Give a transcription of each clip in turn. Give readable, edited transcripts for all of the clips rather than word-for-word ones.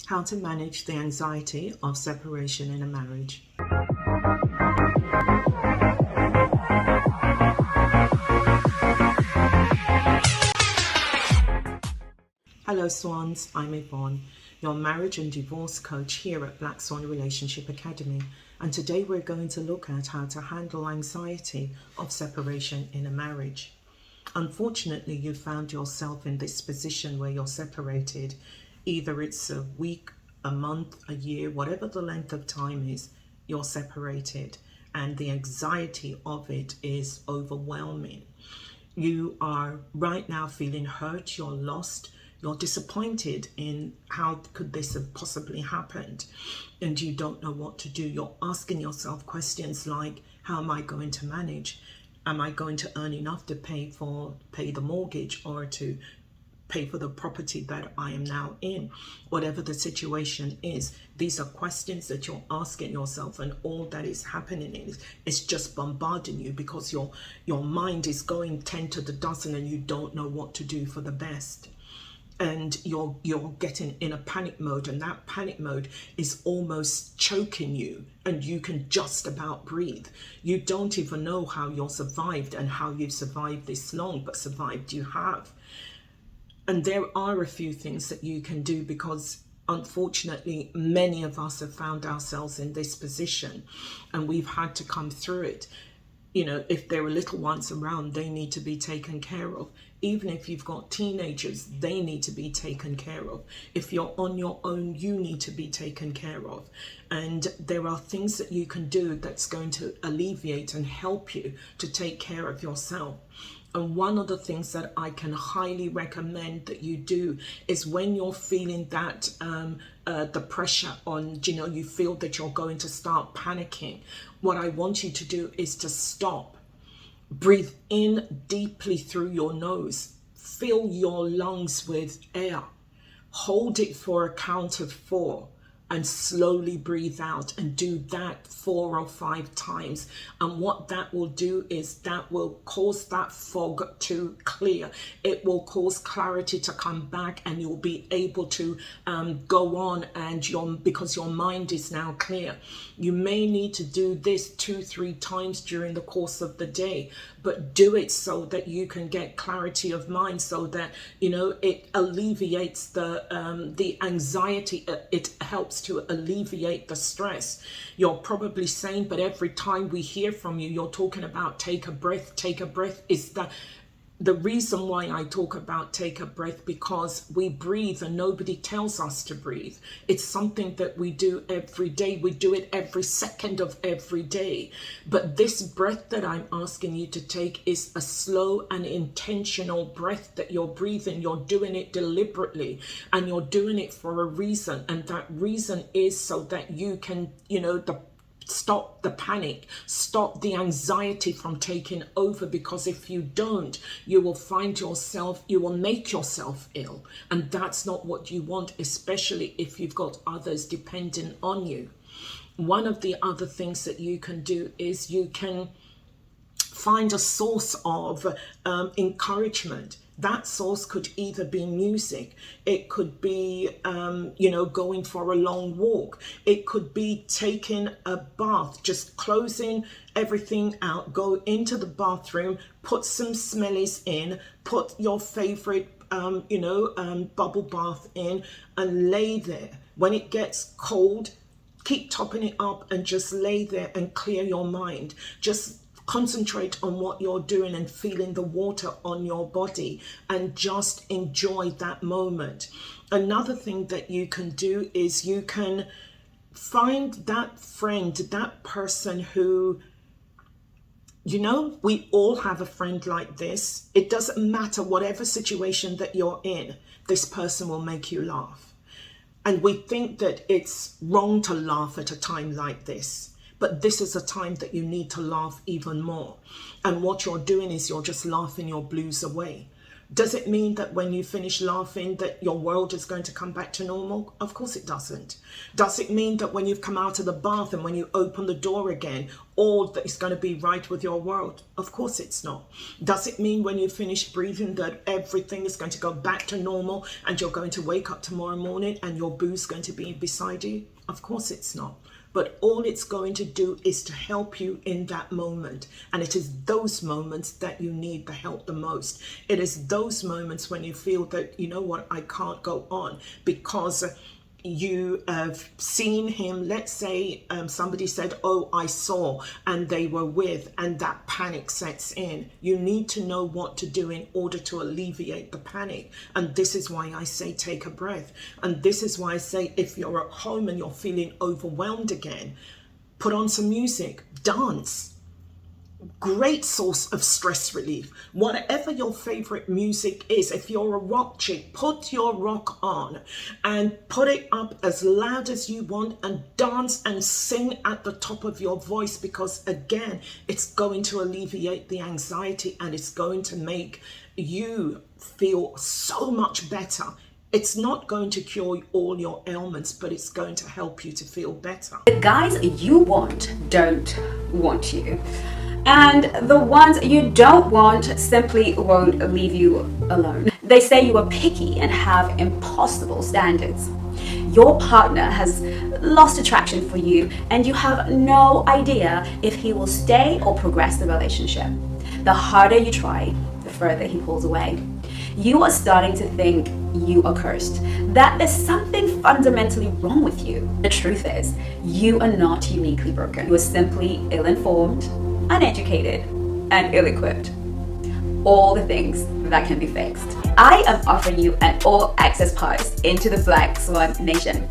How to manage the anxiety of separation in a marriage. Hello Swans, I'm Yvonne, your marriage and divorce coach here at Black Swan Relationship Academy, and today we're going to look at how to handle anxiety of separation in a marriage. Unfortunately, you found yourself in this position where you're separated. Either it's a week, a month, a year, whatever the length of time is, you're separated, and the anxiety of it is overwhelming. You are right now feeling hurt, you're lost, you're disappointed in how could this have possibly happened, and you don't know what to do. You're asking yourself questions like, how am I going to manage? Am I going to earn enough to pay the mortgage or to pay for the property that I am now in? Whatever the situation is, these are questions that you're asking yourself, and all that is happening is it's just bombarding you because your mind is going 10 to the dozen and you don't know what to do for the best. And you're getting in a panic mode, and that panic mode is almost choking you, and you can just about breathe. You don't even know how you're survived and how you've survived this long, but survived you have. And there are a few things that you can do, because unfortunately many of us have found ourselves in this position and we've had to come through it. You know, if there are little ones around, they need to be taken care of. Even if you've got teenagers, they need to be taken care of. If you're on your own, you need to be taken care of. And there are things that you can do that's going to alleviate and help you to take care of yourself. And one of the things that I can highly recommend that you do is when you're feeling that the pressure on, you feel that you're going to start panicking, what I want you to do is to stop. Breathe in deeply through your nose. Fill your lungs with air. Hold it for a count of 4. And slowly breathe out, and do that 4 or 5 times. And what that will do is that will cause that fog to clear. It will cause clarity to come back, and you'll be able to go on, and because your mind is now clear. You may need to do this 2-3 times during the course of the day, but do it so that you can get clarity of mind, so that it alleviates the anxiety. It helps to alleviate the stress. You're probably saying, but every time we hear from you, you're talking about take a breath, take a breath. Is that the reason why I talk about take a breath? Because we breathe and nobody tells us to breathe. It's something that we do every day. We do it every second of every day. But this breath that I'm asking you to take is a slow and intentional breath that you're breathing. You're doing it deliberately, and you're doing it for a reason. And that reason is so that you can, stop the panic, stop the anxiety from taking over, because if you don't, you will make yourself ill, and that's not what you want, especially if you've got others depending on you. One of the other things that you can do is you can find a source of encouragement. That source could either be music, it could be, going for a long walk, it could be taking a bath, just closing everything out, go into the bathroom, put some smellies in, put your favorite, bubble bath in, and lay there. When it gets cold, keep topping it up and just lay there and clear your mind. Just concentrate on what you're doing and feeling the water on your body, and just enjoy that moment. Another thing that you can do is you can find that friend, that person who, we all have a friend like this. It doesn't matter whatever situation that you're in, this person will make you laugh. And we think that it's wrong to laugh at a time like this. But this is a time that you need to laugh even more. And what you're doing is you're just laughing your blues away. Does it mean that when you finish laughing that your world is going to come back to normal? Of course it doesn't. Does it mean that when you've come out of the bath and when you open the door again, all that is going to be right with your world? Of course it's not. Does it mean when you finish breathing that everything is going to go back to normal and you're going to wake up tomorrow morning and your boo's going to be beside you? Of course it's not. But all it's going to do is to help you in that moment. And it is those moments that you need the help the most. It is those moments when you feel that, you know what, I can't go on because you have seen him. Let's say somebody said, oh, I saw, and they were with, and that panic sets in. You need to know what to do in order to alleviate the panic. And this is why I say take a breath. And this is why I say if you're at home and you're feeling overwhelmed again, put on some music, dance. Great source of stress relief. Whatever your favorite music is, if you're a rock chick, put your rock on and put it up as loud as you want and dance and sing at the top of your voice, because again, it's going to alleviate the anxiety and it's going to make you feel so much better. It's not going to cure all your ailments, but it's going to help you to feel better. The guys you want don't want you. And the ones you don't want simply won't leave you alone. They say you are picky and have impossible standards. Your partner has lost attraction for you and you have no idea if he will stay or progress the relationship. The harder you try, the further he pulls away. You are starting to think you are cursed, that there's something fundamentally wrong with you. The truth is, you are not uniquely broken. You are simply ill-informed, uneducated, and ill-equipped. All the things that can be fixed. I am offering you an all-access pass into the Black Swan Nation,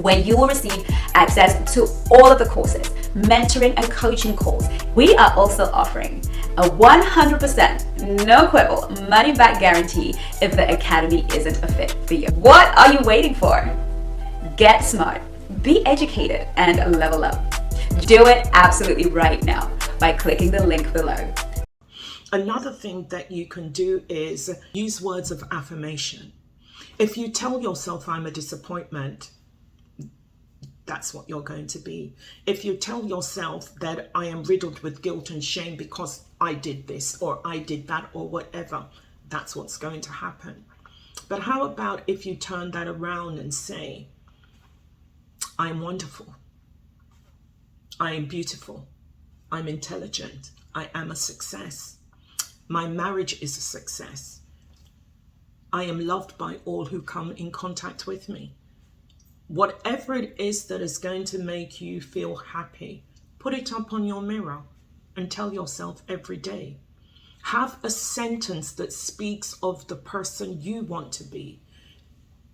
where you will receive access to all of the courses, mentoring and coaching calls. We are also offering a 100% no quibble money back guarantee if the academy isn't a fit for you. What are you waiting for? Get smart, be educated, and level up. Do it absolutely right now by clicking the link below. Another thing that you can do is use words of affirmation. If you tell yourself I'm a disappointment, that's what you're going to be. If you tell yourself that I am riddled with guilt and shame because I did this or I did that or whatever, that's what's going to happen. But how about if you turn that around and say, I am wonderful, I am beautiful, I'm intelligent, I am a success, my marriage is a success, I am loved by all who come in contact with me. Whatever it is that is going to make you feel happy, put it up on your mirror and tell yourself every day. Have a sentence that speaks of the person you want to be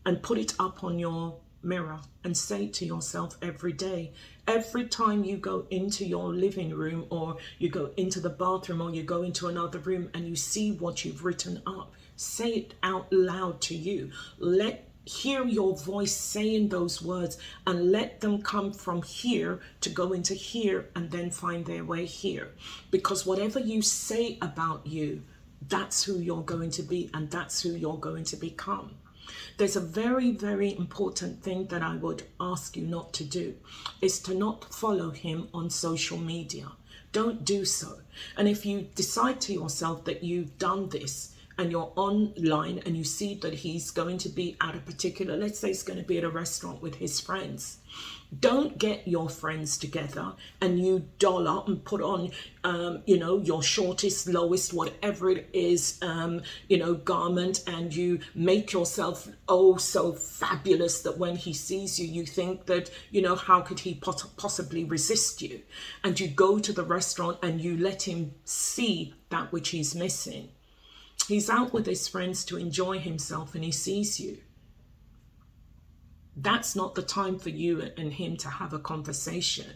and put it up on your mirror and say it to yourself every day. Every time you go into your living room or you go into the bathroom or you go into another room and you see what you've written up, say it out loud to you. Hear your voice saying those words and let them come from here to go into here and then find their way here. Because whatever you say about you, that's who you're going to be and that's who you're going to become. There's a very, very important thing that I would ask you not to do, is to not follow him on social media. Don't do so. And if you decide to yourself that you've done this, and you're online and you see that he's going to be at a particular, let's say he's going to be at a restaurant with his friends, don't get your friends together and you doll up and put on, your shortest, lowest, whatever it is, garment, and you make yourself oh so fabulous that when he sees you, you think that, how could he possibly resist you? And you go to the restaurant and you let him see that which he's missing. He's out with his friends to enjoy himself and he sees you. That's not the time for you and him to have a conversation.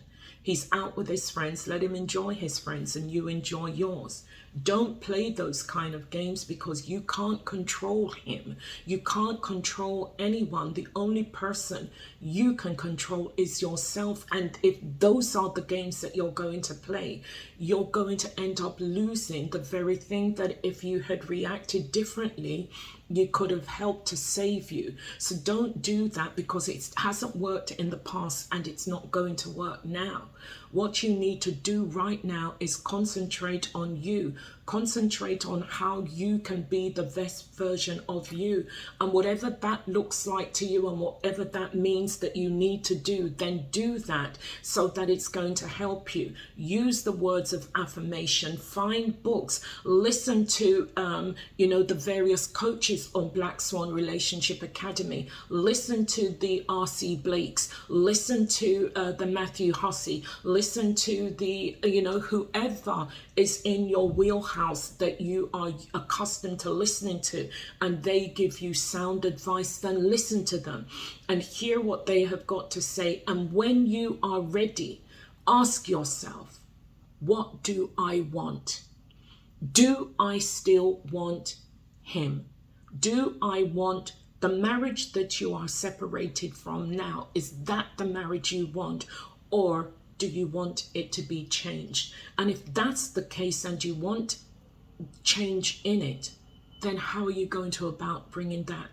He's out with his friends. Let him enjoy his friends and you enjoy yours. Don't play those kind of games because you can't control him. You can't control anyone. The only person you can control is yourself. And if those are the games that you're going to play, you're going to end up losing the very thing that if you had reacted differently, you could have helped to save you. So don't do that because it hasn't worked in the past and it's not going to work now. What you need to do right now is concentrate on you. Concentrate on how you can be the best version of you. And whatever that looks like to you and whatever that means that you need to do, then do that so that it's going to help you. Use the words of affirmation. Find books. Listen to, the various coaches on Black Swan Relationship Academy. Listen to the R.C. Blakes. Listen to the Matthew Hussey. Listen to the, whoever is in your wheelhouse that you are accustomed to listening to, and they give you sound advice. Then listen to them and hear what they have got to say. And when you are ready, ask yourself, what do I want? Do I still want him? Do I want the marriage that you are separated from now? Is that the marriage you want? Or do you want it to be changed? And if that's the case and you want change in it, then how are you going to about bringing that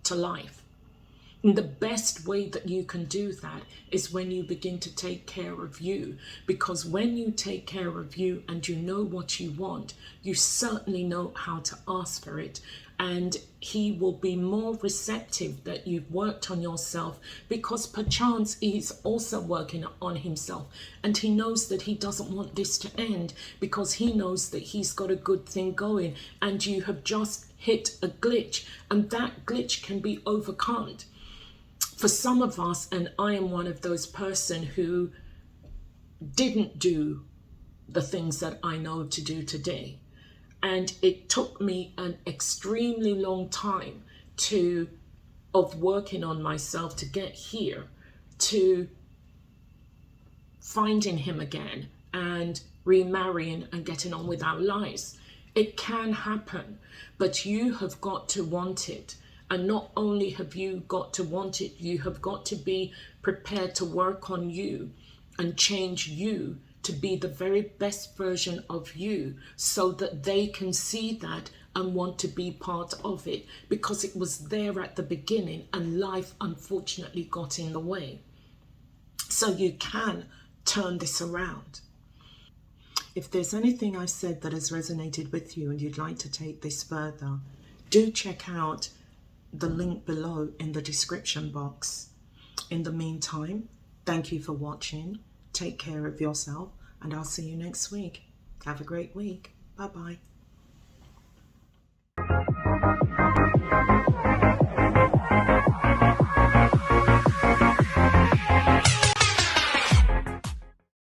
to life? And the best way that you can do that is when you begin to take care of you, because when you take care of you and you know what you want, you certainly know how to ask for it. And he will be more receptive that you've worked on yourself, because perchance he's also working on himself and he knows that he doesn't want this to end because he knows that he's got a good thing going and you have just hit a glitch, and that glitch can be overcome. For some of us, and I am one of those person who didn't do the things that I know to do today. And it took me an extremely long time of working on myself to get here, to finding him again and remarrying and getting on with our lives. It can happen, but you have got to want it. And not only have you got to want it, you have got to be prepared to work on you and change you to be the very best version of you, so that they can see that and want to be part of it, because it was there at the beginning and life unfortunately got in the way. So you can turn this around. If there's anything I said that has resonated with you and you'd like to take this further, do check out the link below in the description box. In the meantime, thank you for watching. Take care of yourself and I'll see you next week. Have a great week. Bye-bye.